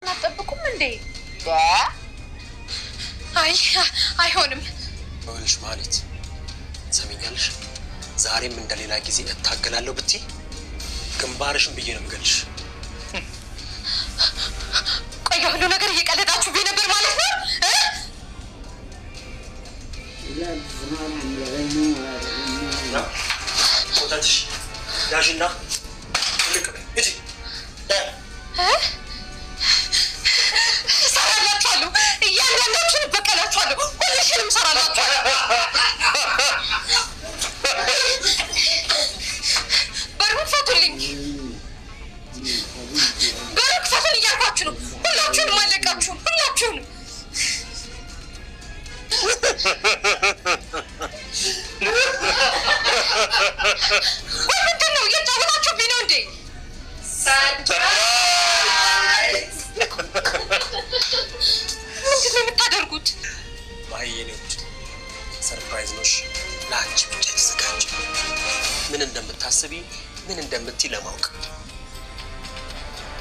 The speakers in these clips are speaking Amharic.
አጠብቁም እንዴ? አይ አይሆንም። ወልሽ ማለት ሰሚኛለሽ? ዛሬም እንደሌላ ጊዜ እታገላለሁ ብትይ ግንባርሽን ብዬ ነው የምገልሽ። ቆይ ሁሉ ነገር እየቀለዳችሁ ቢሆን ነበር ማለት ነው? ወጣትሽ ያዥና ልክ በይ እጂ ሰራላችኋለሁ። እያንዳንዳችሁን በቀላችኋለሁ። ሁልሽንም ሰራላችኋለሁ። በሩን ፈቱልኝ። በሩን ክፈቱን እያልኳችሁ ነው። ሁላችሁንም አለቃችሁም። ሁላችሁንም ወይ ምንድን ነው እየጫወታችሁብኝ ነው እንዴ? ምንድን ነው የምታደርጉት? ማየኔዎች ሰርፕራይዝ ነሽ። ለአንቺ ብቻ የተዘጋጀ ምን እንደምታስቢ ምን እንደምትይ ለማወቅ።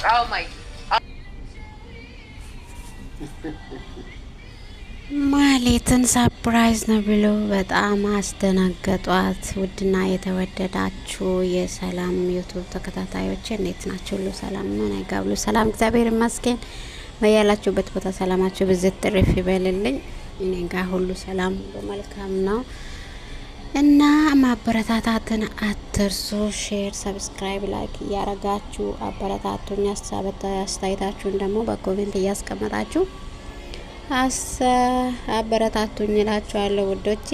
አዎ ማይ ማህሌትን ሰርፕራይዝ ነው ብሎ በጣም አስደነገጧት። ውድና የተወደዳችሁ የሰላም ዩቱብ ተከታታዮች እንዴት ናችሁ? ሁሉ ሰላም ነው? እኔ ጋር ሁሉ ሰላም እግዚአብሔር ይመስገን። በያላችሁበት ቦታ ሰላማችሁ ብዝት ትርፍ ይበልልኝ። እኔ ጋር ሁሉ ሰላም ሁሉ መልካም ነው እና ማበረታታትን አትርሱ። ሼር፣ ሰብስክራይብ፣ ላይክ እያረጋችሁ አበረታቱኝ። አስተያየታችሁን ደግሞ በኮሜንት እያስቀመጣችሁ አበረታቱኝ እላችኋለሁ ውዶቼ።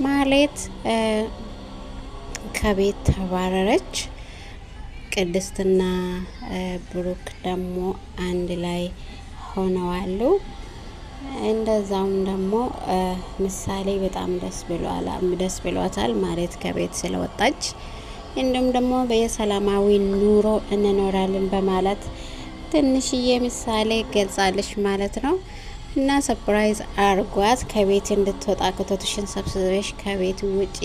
ማህሌት ከቤት ተባረረች። ቅድስትና ብሩክ ደግሞ አንድ ላይ ሆነዋሉ። እንደዛውም ደግሞ ምሳሌ በጣም ደስ ብሏታል ማለት ከቤት ስለወጣች። እንዲሁም ደግሞ በሰላማዊ ኑሮ እንኖራለን በማለት ትንሽዬ ምሳሌ ገልጻለች ማለት ነው። እና ሰርፕራይዝ አርጓት ከቤት እንድትወጣ ኮተትሽን ሰብስበሽ ከቤት ውጪ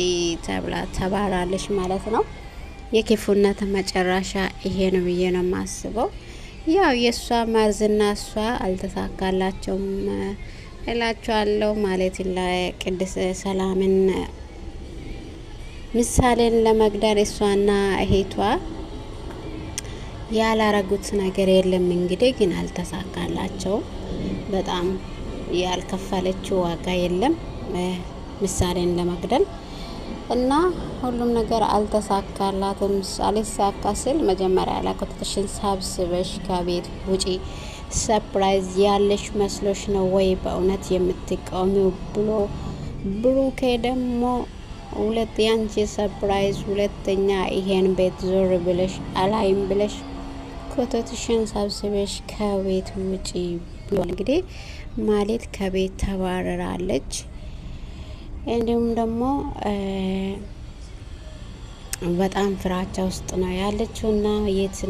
ተብላ ተባራለች ማለት ነው። የክፉነት መጨረሻ ይሄ ነው ብዬ ነው የማስበው። ያው የእሷ መርዝና እሷ አልተሳካላቸውም እላቸዋለሁ ማለት ለቅድስ ሰላምን ምሳሌን ለመግደል እሷና እህቷ ያላረጉት ነገር የለም። እንግዲህ ግን አልተሳካላቸው። በጣም ያልከፈለችው ዋጋ የለም ምሳሌን ለመግደል እና ሁሉም ነገር አልተሳካላትም። አልሳካ ስል መጀመሪያ ላይ ኮተትሽን ሰብስበሽ ከቤት ውጪ ሰርፕራይዝ ያለሽ መስሎሽ ነው ወይ በእውነት የምትቃወሚው ብሎ ብሩኬ ደግሞ ሁለት ያንቺ ሰርፕራይዝ ሁለተኛ ይሄን ቤት ዞር ብለሽ አላይም ብለሽ ኮተትሽን ሰብስበሽ ከቤት ውጪ ብሏል። እንግዲህ ማህሌት ከቤት ተባረራለች። እንዲሁም ደግሞ በጣም ፍራቻ ውስጥ ነው ያለችውና የት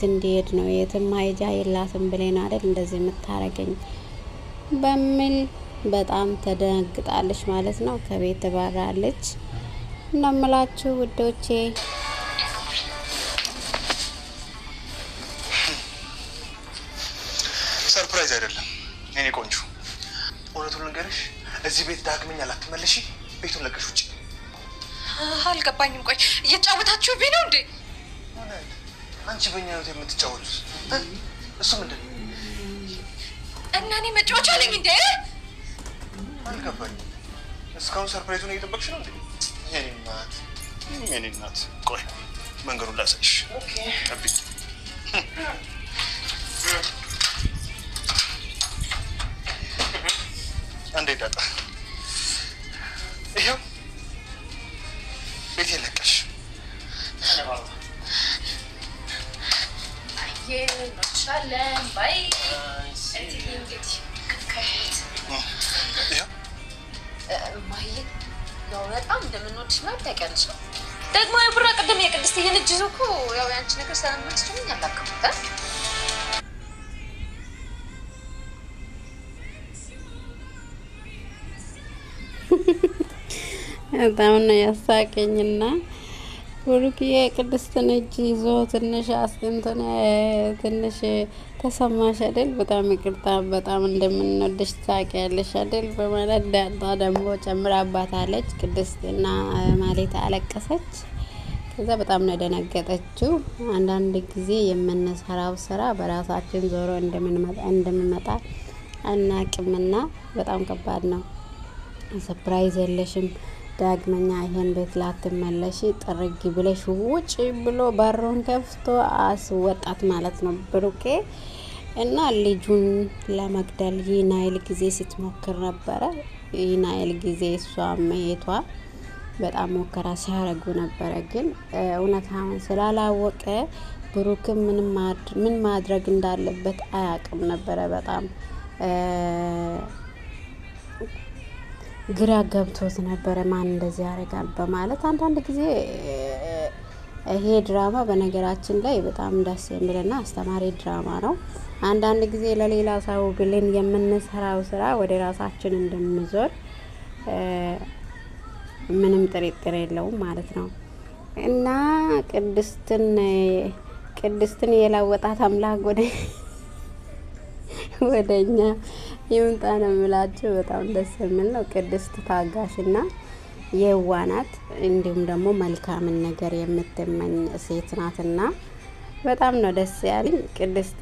እንዲሄድ ነው የትም ማይጃ የላትም ብሌን አይደል እንደዚህ የምታረገኝ በሚል በጣም ተደንግጣለች ማለት ነው። ከቤት ተባረራለች እናምላችሁ ውዶቼ። ሰርፕራይዝ አይደለም የኔ ቆንጆ፣ እውነቱን ልንገርሽ፣ እዚህ ቤት ዳግመኛ ላትመለሺ፣ ቤቱን ለቀሽ ውጪ። አልገባኝም። ቆይ እየጫወታችሁብኝ ነው እንዴ? አንቺ በእኛ ህይወት የምትጫወቱት እሱ ምንድን ነው? እና እኔ መጫወቻ ነኝ እንዴ? አልገባኝም። እስካሁን ሰርፕራይዙን እየጠበቅሽ ነው እንዴ? የኔ እናት፣ ቆይ መንገዱን ላሳይሽ። ጠብቂ። አንዴ ዳጣ፣ ይኸው ቤት የለቀሽ። በጣም እንደምንወድሽ ማለት ታውቂያለሽ። ደግሞ የቡራ ቅድም የቅድስትዬን እጅ ይዞ እኮ ያው ያንቺ ነገር ስለምትችሉኝ ያላከሙት በጣም ነው ያሳቀኝና ብሩክዬ ቅድስትን እጅ ይዞ ትንሽ አስንተን ትንሽ ተሰማሽ አይደል? በጣም ይቅርታ በጣም እንደምንወድሽ ታውቂያለሽ አይደል? በማለት ዳጣ ደግሞ ጨምራባታለች። ቅድስትና ማሌት አለቀሰች። ከዛ በጣም ነው ደነገጠችው። አንዳንድ ጊዜ የምንሰራው ስራ በራሳችን ዞሮ እንደምንመጣ አናቅምና በጣም ከባድ ነው። ሰርፕራይዝ የለሽም ዳግመኛ ይሄን ቤት ላትመለሺ ጥርጊ ብለሽ ውጭ ብሎ በሩን ከፍቶ አስወጣት ማለት ነው ብሩኬ። እና ልጁን ለመግደል ይናይል ጊዜ ስትሞክር ነበረ። ይናይል ጊዜ እሷ መሄቷ በጣም ሙከራ ሲያረጉ ነበረ። ግን እውነታውን ስላላወቀ ብሩክም ምን ማድረግ እንዳለበት አያውቅም ነበረ። በጣም ግራ ገብቶት ነበረ። ማን እንደዚህ ያደርጋል በማለት አንዳንድ ጊዜ ይሄ ድራማ በነገራችን ላይ በጣም ደስ የሚልና አስተማሪ ድራማ ነው። አንዳንድ ጊዜ ለሌላ ሰው ብለን የምንሰራው ስራ ወደ ራሳችን እንደምንዞር ምንም ጥርጥር የለውም ማለት ነው። እና ቅድስትን የላወጣት አምላክ ወደኛ ይምጣ ነው የምላችሁ። በጣም ደስ የሚል ነው። ቅድስት ታጋሽና የዋናት እንዲሁም ደግሞ መልካምን ነገር የምትመኝ ሴት ናትና በጣም ነው ደስ ያለኝ። ቅድስት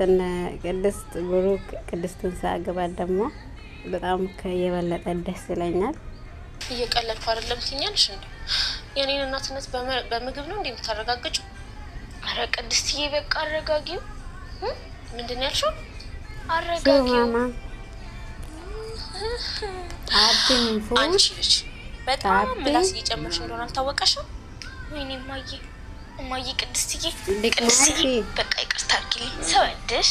ብሩክ ቅድስትን ሳገባት ደግሞ በጣም የበለጠ ደስ ይለኛል። እየቀለድኩ አይደለም ትኛለሽ እንዴ? የኔን እናትነት በምግብ ነው እንዴ የምታረጋግጩ? አረ ቅድስትዬ በቃ አረጋጊው። ምንድን ነው ያልሽው? አረጋጊው አንቺ ልጅ በጣም ምላስ እየጨመርሽ እንደሆነ አልታወቀሽም? ወይኔ እማዬ ቅድስትዬ በቃ ይቅርታ አድርጊልኝ። ስወድሽ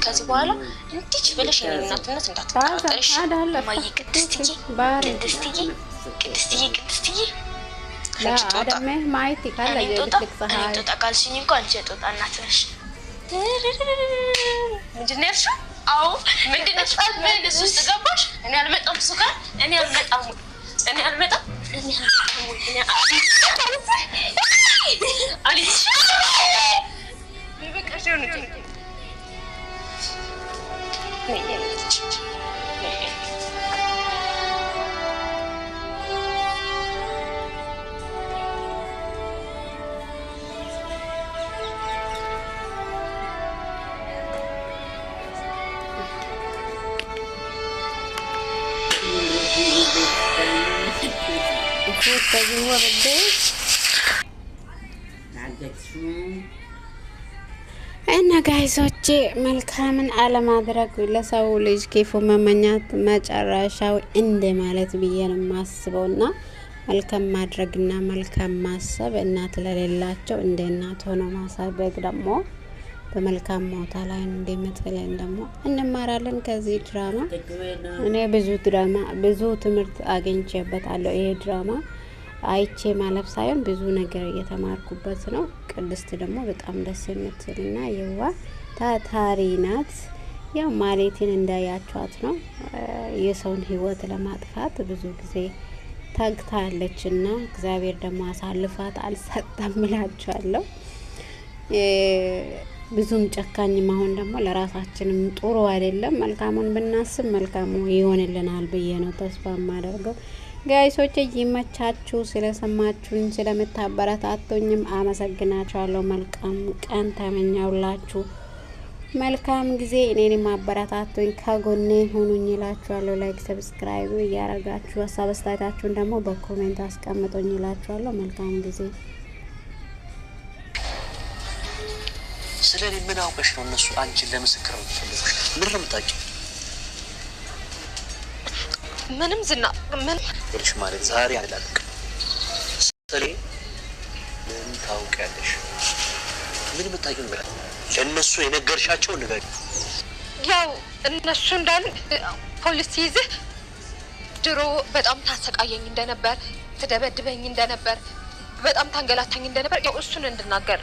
ከዚህ በኋላ እንዲች ብለሽ የኔን እናትነት እንዳትጠራጠሪሽ። እማዬ ቅድስትዬ ጦጣ ካልሽኝ እኮ አንቺ የጦጣ እናት ነሽ። ምንድን ነው ያልሽው? አዎ ምንድን ነው? ምን እሱ ውስጥ ገባሽ? እኔ አልመጣም እሱ ጋር እኔ አልመጣም። አሊስ በቃ ሸው ነው እና ጋይሶቼ መልካምን አለማድረግ ለሰው ልጅ ክፉ መመኛት መጨረሻው እንደ ማለት ብዬ ነው የማስበውና መልካም ማድረግና መልካም ማሰብ እናት ለሌላቸው እንደ እናት ሆኖ ማሳደግ ደግሞ በመልካም ሞታ ላይ እንደምጥለን ደግሞ እንማራለን ከዚህ ድራማ። እኔ ብዙ ትምህርት አግኝቼበታለሁ። ይሄ ድራማ አይቼ ማለፍ ሳይሆን ብዙ ነገር እየተማርኩበት ነው። ቅድስት ደግሞ በጣም ደስ የምትልና የዋ ታታሪ ናት። ያው ማሌትን እንዳያቸዋት ነው የሰውን ሕይወት ለማጥፋት ብዙ ጊዜ ታግታለችና እግዚአብሔር ደግሞ አሳልፋት አልሰጠም እላችኋለሁ። ብዙም ጨካኝ መሆን ደግሞ ለራሳችንም ጥሩ አይደለም። መልካሙን ብናስብ መልካሙ ይሆንልናል ብዬ ነው ተስፋ የማደርገው። ጋይሶች ይመቻችሁ። ስለሰማችሁኝ ስለምታበረታቱኝም አመሰግናችኋለሁ። መልካም ቀን ተመኛውላችሁ። መልካም ጊዜ። እኔንም አበረታቱኝ፣ ከጎኔ ሆኑኝ እላችኋለሁ። ላይክ ሰብስክራይብ እያረጋችሁ ሀሳብ አስተያየታችሁን ደግሞ በኮሜንት አስቀምጡኝ እላችኋለሁ። መልካም ጊዜ። ስለኔ ምን አውቀሽ ነው እነሱ አንቺን ለምስክር ነው የሚፈልጉሽ? ምን ነው የምታውቂው? ምንም ዝና ምን ልሽ ማለት ዛሬ አላልቅ ስለኔ ምን ታውቂያለሽ? ምን የምታውቂው ነገር ለእነሱ የነገርሻቸው ነገር? ያው እነሱ እንዳሉ ፖሊስ ይዘህ ድሮ በጣም ታሰቃየኝ እንደነበር፣ ትደበድበኝ እንደነበር፣ በጣም ታንገላታኝ እንደነበር ያው እሱን እንድናገር